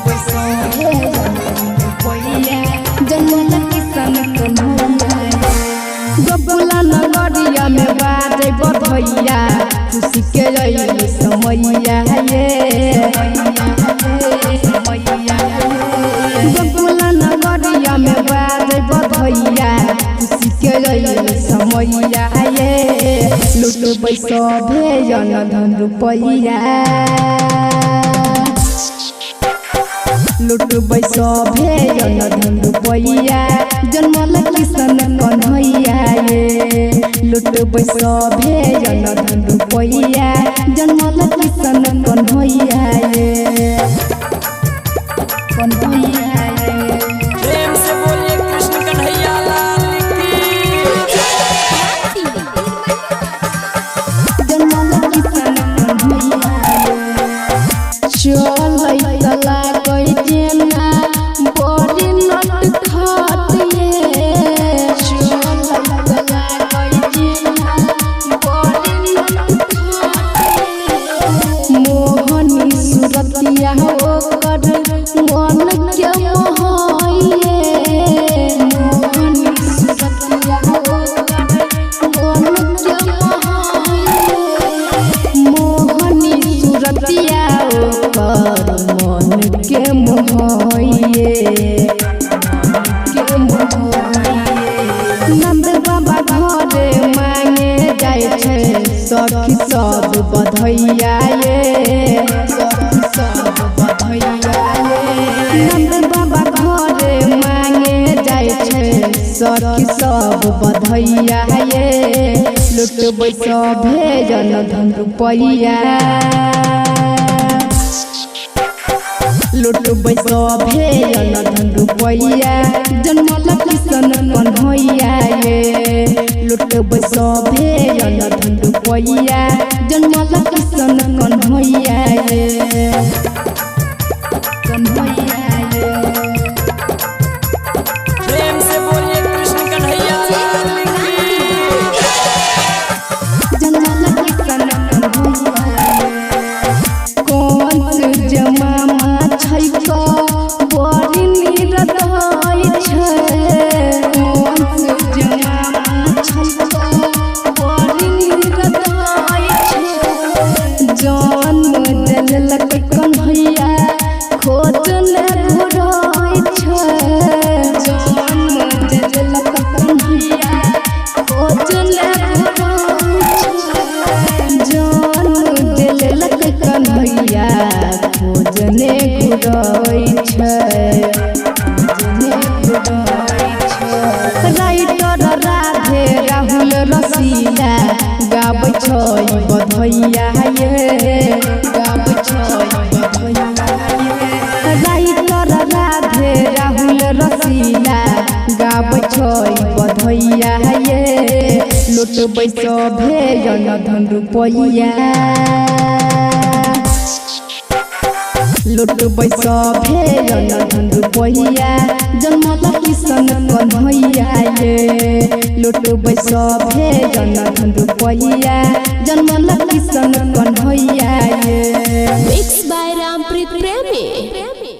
बैसो हे कोइया जन्म किसान कन्हैया गोकुला नगरिया में बाजे बधैया खुशी के रही समैया ये गोकुला नगरिया में बाजे बधैया खुशी के रही समैया ये लूट बैसो भेजन धन रुपैया लूट बैसो भेजन धन रुपैया जन्मल किसान कन्हैया ये लूट बैसो भेजन धन रुपैया जन्मल किसान कन्हैया ये कन्हैया ये प्रेम से बोलिए कृष्ण कन्हैया लाल की जन्मल किसान कन्हैया चलै तला कई जेना बड़ी नट खातिए चलै तला कई जेना बड़ी नट खातिए मोहनी सुरतिया ओकर मन के मोहइए मोहनी सुरतिया ओकर मन के मोहइए मोहनी सुरतिया ओकर मन के मोहइए नंद बाबा घरे मांगे जाय छै सखी सब बधैया ये सखी सब बधैया ये नंद बाबा घरे मांगे जाय छै सखी सब बधैया ये लूट बैसो भेजन धन रुपैया लूट बैसो भेजन धन रुपैया जन्मल किसान कन्हैया ये लूट बैसो भेजन धन रुपैया जन्मल किसान कन्हैया ये कन्हैया ये प्रेम से बोलिए कृष्ण कन्हैया लाल की जन्मल किसान कन्हैया कौन जमामा छै को बड़ी नीरद होय छै कौन जमामा छै को बड़ी नीरद होय छै जन्म देलक कन्हैया खोजले घुरै छै जन्म देलक कन्हैया खोजले घुरै छै जन्म देलक कन्हैया खोजने घुरै छै राइटर राधे राहुल रसीला गाबै छै बधैया ये गाबै छै बधैया ये राइटर राधे राहुल रसीला गाबै छै बधैया ये लूट बैसो भेजन धन रुपैया लूट बैसो भेजन धन रुपैया जन्मल किसान कन्हैया ये लूट बैसो भेजन धन रुपैया जन्मल किसान कन्हैया ये मिक्स बाय रामप्रीत प्रेमी।